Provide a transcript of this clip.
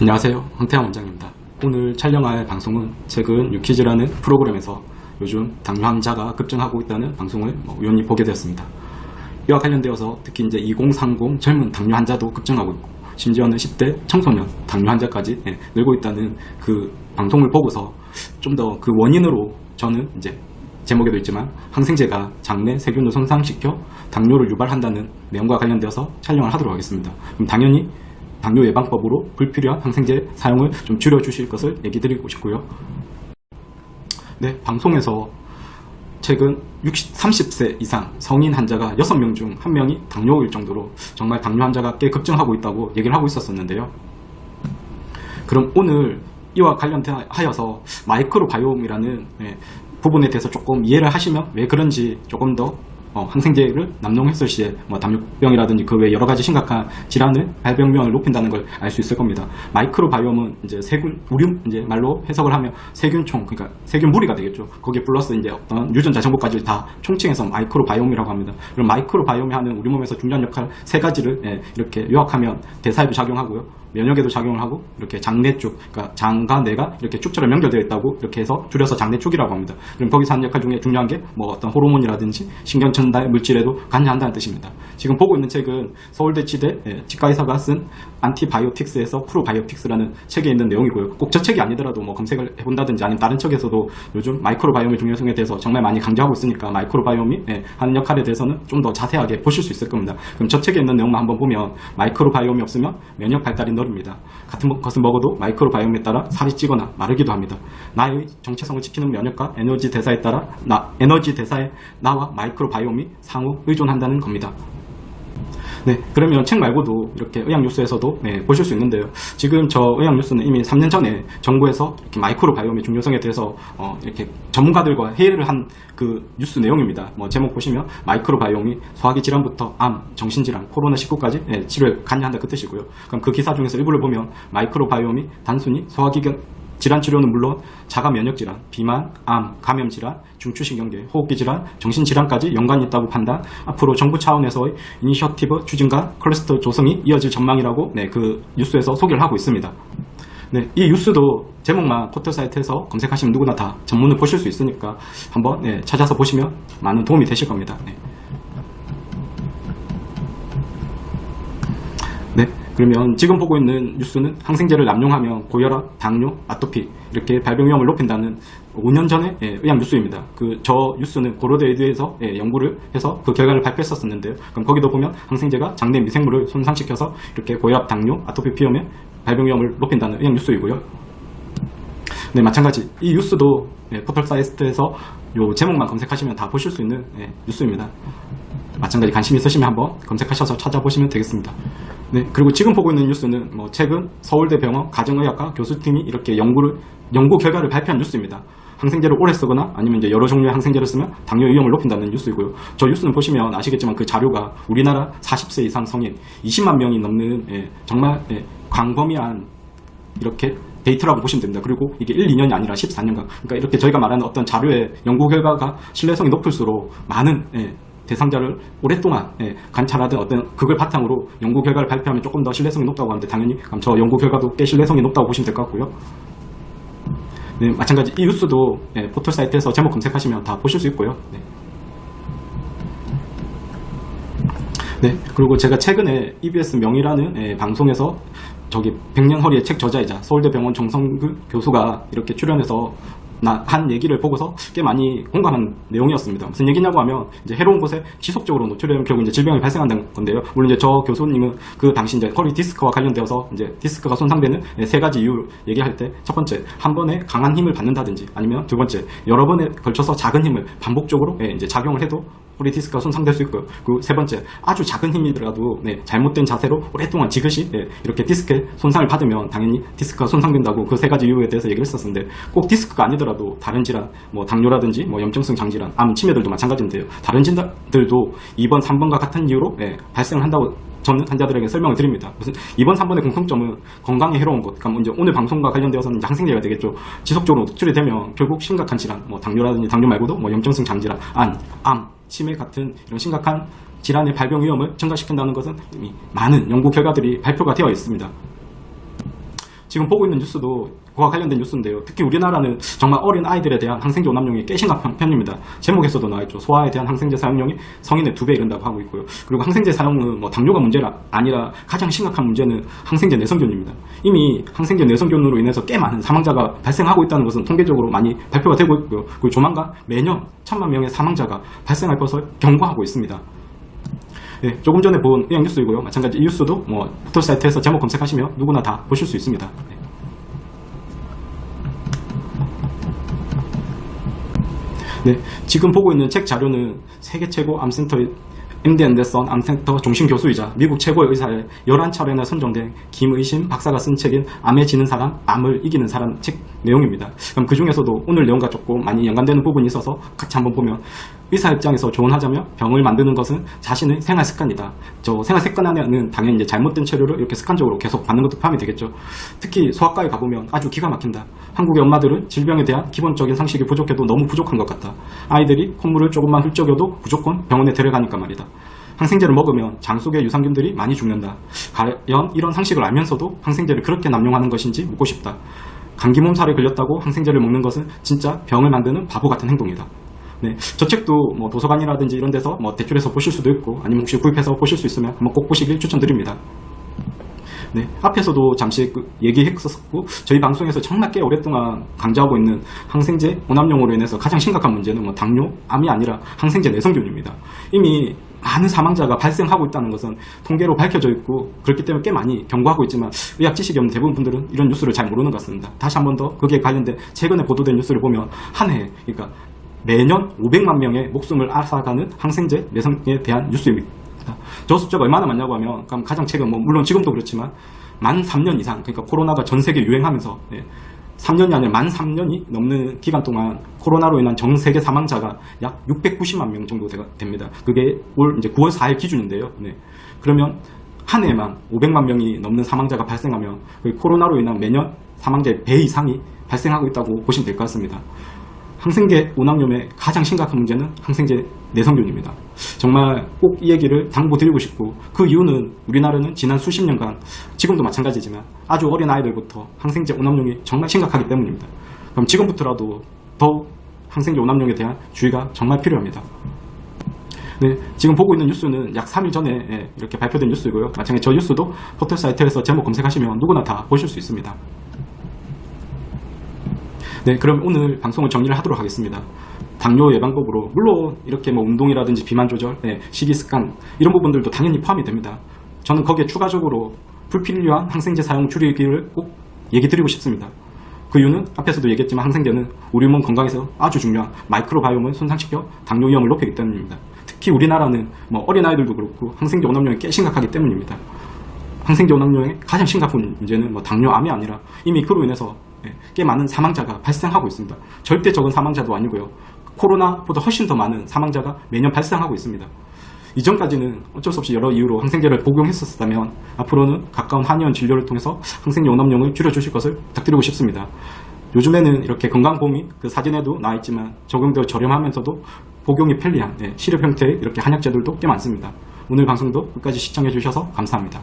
안녕하세요, 황태환 원장입니다. 오늘 촬영할 방송은 최근 유퀴즈라는 프로그램에서 요즘 당뇨 환자가 급증하고 있다는 방송을 우연히 보게 되었습니다. 이와 관련되어서 특히 이제 2030 젊은 당뇨 환자도 급증하고 있고 심지어는 10대 청소년 당뇨 환자까지 늘고 있다는 그 방송을 보고서 좀 더 그 원인으로 저는 이제 제목에도 있지만 항생제가 장내 세균을 손상시켜 당뇨를 유발한다는 내용과 관련되어서 촬영을 하도록 하겠습니다. 그럼 당연히 당뇨 예방법으로 불필요한 항생제 사용을 좀 줄여주실 것을 얘기 드리고 싶고요. 네, 방송에서 최근 30세 이상 성인 환자가 6명 중 1명이 당뇨일 정도로 정말 당뇨 환자가 꽤 급증하고 있다고 얘기를 하고 있었는데요. 그럼 오늘 이와 관련하여서 마이크로바이옴이라는 부분에 대해서 조금 이해를 하시면 왜 그런지 조금 더 항생제를 남용했을 시에 당뇨병이라든지 그 외 여러 가지 심각한 질환을 발병률을 높인다는 걸 알 수 있을 겁니다. 마이크로바이옴은 이제 세균, 우리 이제 말로 해석을 하면 세균총, 그러니까 세균 무리가 되겠죠. 거기에 플러스 이제 어떤 유전자 정보까지 다 총칭해서 마이크로바이옴이라고 합니다. 그럼 마이크로바이옴이 하는 우리 몸에서 중요한 역할 세 가지를 이렇게 요약하면 대사에도 작용하고요. 면역에도 작용을 하고 이렇게 장내축, 그러니까 장과 뇌가 이렇게 축처럼 연결되어 있다고 이렇게 해서 줄여서 장내축이라고 합니다. 그럼 거기서 하는 역할 중에 중요한 게 어떤 호르몬이라든지 신경 전달 물질에도 관여한다는 뜻입니다. 지금 보고 있는 책은 서울대 치대 치과의사가 쓴 안티바이오틱스에서 프로바이오틱스라는 책에 있는 내용이고요. 꼭 저 책이 아니더라도 검색을 해본다든지 아니면 다른 책에서도 요즘 마이크로바이옴의 중요성에 대해서 정말 많이 강조하고 있으니까 마이크로바이옴이 하는 역할에 대해서는 좀 더 자세하게 보실 수 있을 겁니다. 그럼 저 책에 있는 내용만 한번 보면 마이크로바이옴이 없으면 면역 발달이 느립니다. 같은 것을 먹어도 마이크로바이옴에 따라 살이 찌거나 마르기도 합니다. 나의 정체성을 지키는 면역과 에너지 대사에 따라 에너지 대사에 나와 마이크로바이옴이 상호 의존한다는 겁니다. 네, 그러면 책 말고도 이렇게 의학뉴스에서도 보실 수 있는데요. 지금 저 의학뉴스는 이미 3년 전에 정부에서 이렇게 마이크로바이옴의 중요성에 대해서 이렇게 전문가들과 회의를 한 그 뉴스 내용입니다. 제목 보시면 마이크로바이옴이 소화기 질환부터 암, 정신질환, 코로나19까지 치료에 관여한다 그 뜻이고요. 그럼 그 기사 중에서 일부를 보면 마이크로바이옴이 단순히 소화기 질환 치료는 물론 자가 면역 질환, 비만, 암, 감염 질환, 중추신경계, 호흡기 질환, 정신질환까지 연관이 있다고 판단, 앞으로 정부 차원에서의 이니셔티브 추진과 클러스터 조성이 이어질 전망이라고 그 뉴스에서 소개를 하고 있습니다. 네, 이 뉴스도 제목만 포털 사이트에서 검색하시면 누구나 다 전문을 보실 수 있으니까 한번 찾아서 보시면 많은 도움이 되실 겁니다. 네, 그러면 지금 보고 있는 뉴스는 항생제를 남용하면 고혈압, 당뇨, 아토피 이렇게 발병 위험을 높인다는 5년 전의 의학 뉴스입니다. 저 뉴스는 고려대 의대에서 연구를 해서 그 결과를 발표했었는데요. 그럼 거기도 보면 항생제가 장내 미생물을 손상시켜서 이렇게 고혈압, 당뇨, 아토피 비염의 발병 위험을 높인다는 의학 뉴스이고요. 네, 마찬가지 이 뉴스도 포털 사이트에서 요 제목만 검색하시면 다 보실 수 있는 뉴스입니다. 마찬가지 관심 있으시면 한번 검색하셔서 찾아보시면 되겠습니다. 네, 그리고 지금 보고 있는 뉴스는 최근 서울대병원 가정의학과 교수팀이 이렇게 연구 결과를 발표한 뉴스입니다. 항생제를 오래 쓰거나 아니면 이제 여러 종류의 항생제를 쓰면 당뇨 위험을 높인다는 뉴스이고요. 저 뉴스는 보시면 아시겠지만 그 자료가 우리나라 40세 이상 성인 20만 명이 넘는 정말 광범위한 이렇게 데이터라고 보시면 됩니다. 그리고 이게 1, 2년이 아니라 14년간, 그러니까 이렇게 저희가 말하는 어떤 자료의 연구 결과가 신뢰성이 높을수록 많은 대상자를 오랫동안 관찰하던 어떤 그걸 바탕으로 연구 결과를 발표하면 조금 더 신뢰성이 높다고 하는데 당연히 저 연구 결과도 꽤 신뢰성이 높다고 보시면 될 것 같고요. 네, 마찬가지 이 뉴스도 포털 사이트에서 제목 검색하시면 다 보실 수 있고요. 네, 그리고 제가 최근에 EBS 명의라는 방송에서 백년 허리의 책 저자이자 서울대병원 정성근 교수가 이렇게 출연해서 한 얘기를 보고서 꽤 많이 공감한 내용이었습니다. 무슨 얘기냐고 하면 이제 해로운 곳에 지속적으로 노출되면 결국 이제 질병이 발생한다는 건데요. 물론 이제 저 교수님은 그 당시 이제 허리 디스크와 관련되어서 이제 디스크가 손상되는 세 가지 이유를 얘기할 때 첫 번째, 한 번에 강한 힘을 받는다든지 아니면 두 번째, 여러 번에 걸쳐서 작은 힘을 반복적으로 이제 작용을 해도 허리 디스크가 손상될 수 있고요. 그리고 세 번째, 아주 작은 힘이더라도 잘못된 자세로 오랫동안 지그시 이렇게 디스크에 손상을 받으면 당연히 디스크가 손상된다고 그 세 가지 이유에 대해서 얘기를 했었는데 꼭 디스크가 아니더라도 다른 질환, 당뇨라든지 염증성 장질환, 암, 치매들도 마찬가지인데요. 다른 질환들도 2번, 3번과 같은 이유로 발생을 한다고 저는 환자들에게 설명을 드립니다. 무슨 2번, 3번의 공통점은 건강에 해로운 것. 그러니까 이제 오늘 방송과 관련되어서는 항생제가 되겠죠. 지속적으로 노출이 되면 결국 심각한 질환, 당뇨라든지 당뇨 말고도 염증성 장질환, 암, 치매 같은 이런 심각한 질환의 발병 위험을 증가시킨다는 것은 이미 많은 연구 결과들이 발표가 되어 있습니다. 지금 보고 있는 뉴스도 그와 관련된 뉴스인데요. 특히 우리나라는 정말 어린 아이들에 대한 항생제 오남용이 꽤 심각한 편입니다. 제목에서도 나와있죠. 소아에 대한 항생제 사용량이 성인의 2배 이른다고 하고 있고요. 그리고 항생제 사용은 뭐 당뇨가 문제가 아니라 가장 심각한 문제는 항생제 내성균입니다. 이미 항생제 내성균으로 인해서 꽤 많은 사망자가 발생하고 있다는 것은 통계적으로 많이 발표가 되고 있고요. 그리고 조만간 매년 1000만 명의 사망자가 발생할 것을 경고하고 있습니다. 네, 조금 전에 본 의학 뉴스이고요. 마찬가지 이 뉴스도 뭐 포털 사이트에서 제목 검색하시면 누구나 다 보실 수 있습니다. 네, 지금 보고 있는 책 자료는 세계 최고 암센터의 MD 앤더슨 암센터 중심 교수이자 미국 최고의 의사의 11차례나 선정된 김의심 박사가 쓴 책인 암에 지는 사람, 암을 이기는 사람 책 내용입니다. 그럼 그 중에서도 오늘 내용과 조금 많이 연관되는 부분이 있어서 같이 한번 보면, 의사 입장에서 조언하자면 병을 만드는 것은 자신의 생활 습관이다. 저 생활 습관 안에는 당연히 이제 잘못된 체류를 이렇게 습관적으로 계속 받는 것도 포함이 되겠죠. 특히 소아과에 가보면 아주 기가 막힌다. 한국의 엄마들은 질병에 대한 기본적인 상식이 부족해도 너무 부족한 것 같다. 아이들이 콧물을 조금만 훌쩍여도 무조건 병원에 데려가니까 말이다. 항생제를 먹으면 장 속의 유산균들이 많이 죽는다. 과연 이런 상식을 알면서도 항생제를 그렇게 남용하는 것인지 묻고 싶다. 감기 몸살에 걸렸다고 항생제를 먹는 것은 진짜 병을 만드는 바보 같은 행동이다. 네, 저 책도 뭐 도서관이라든지 이런 데서 뭐 대출해서 보실 수도 있고, 아니면 혹시 구입해서 보실 수 있으면 한번 꼭 보시길 추천드립니다. 네, 앞에서도 잠시 얘기했었고, 저희 방송에서 정말 꽤 오랫동안 강조하고 있는 항생제 오남용으로 인해서 가장 심각한 문제는 뭐 당뇨, 암이 아니라 항생제 내성균입니다. 이미 많은 사망자가 발생하고 있다는 것은 통계로 밝혀져 있고, 그렇기 때문에 꽤 많이 경고하고 있지만 의학 지식이 없는 대부분 분들은 이런 뉴스를 잘 모르는 것 같습니다. 다시 한 번 더 거기에 관련된 최근에 보도된 뉴스를 보면 한 해, 그러니까 매년 500만 명의 목숨을 앗아가는 항생제 내성에 대한 뉴스입니다. 저 숫자가 얼마나 많냐고 하면, 가장 최근 뭐 물론 지금도 그렇지만 만 3년 이상, 그러니까 코로나가 전 세계 유행하면서 3년이 아니라 만 3년이 넘는 기간 동안 코로나로 인한 전 세계 사망자가 약 690만 명 정도 됩니다. 그게 올 이제 9월 4일 기준인데요. 네. 그러면 한 해만 500만 명이 넘는 사망자가 발생하면 코로나로 인한 매년 사망자의 배 이상이 발생하고 있다고 보시면 될 것 같습니다. 항생제 오남용의 가장 심각한 문제는 항생제 내성균입니다. 정말 꼭 이 얘기를 당부드리고 싶고, 그 이유는 우리나라는 지난 수십 년간, 지금도 마찬가지지만 아주 어린 아이들부터 항생제 오남용이 정말 심각하기 때문입니다. 그럼 지금부터라도 더욱 항생제 오남용에 대한 주의가 정말 필요합니다. 네, 지금 보고 있는 뉴스는 약 3일 전에 이렇게 발표된 뉴스이고요. 마찬가지 저 뉴스도 포털 사이트에서 제목 검색하시면 누구나 다 보실 수 있습니다. 네, 그럼 오늘 방송을 정리를 하도록 하겠습니다. 당뇨 예방법으로 물론 이렇게 뭐 운동이라든지 비만 조절, 식이 습관 이런 부분들도 당연히 포함이 됩니다. 저는 거기에 추가적으로 불필요한 항생제 사용 줄이기를 꼭 얘기 드리고 싶습니다. 그 이유는 앞에서도 얘기했지만 항생제는 우리 몸 건강에서 아주 중요한 마이크로바이옴을 손상시켜 당뇨 위험을 높이기 때문입니다. 특히 우리나라는 뭐 어린아이들도 그렇고 항생제 오남용이 꽤 심각하기 때문입니다. 항생제 오남용의 가장 심각한 문제는 뭐 당뇨, 암이 아니라 이미 그로 인해서 꽤 많은 사망자가 발생하고 있습니다. 절대 적은 사망자도 아니고요. 코로나보다 훨씬 더 많은 사망자가 매년 발생하고 있습니다. 이전까지는 어쩔 수 없이 여러 이유로 항생제를 복용했었다면 앞으로는 가까운 한의원 진료를 통해서 항생제 오남용을 줄여주실 것을 부탁드리고 싶습니다. 요즘에는 이렇게 건강보험이 그 사진에도 나와있지만 적용되어 저렴하면서도 복용이 편리한 시럽 형태의 이렇게 한약제들도 꽤 많습니다. 오늘 방송도 끝까지 시청해주셔서 감사합니다.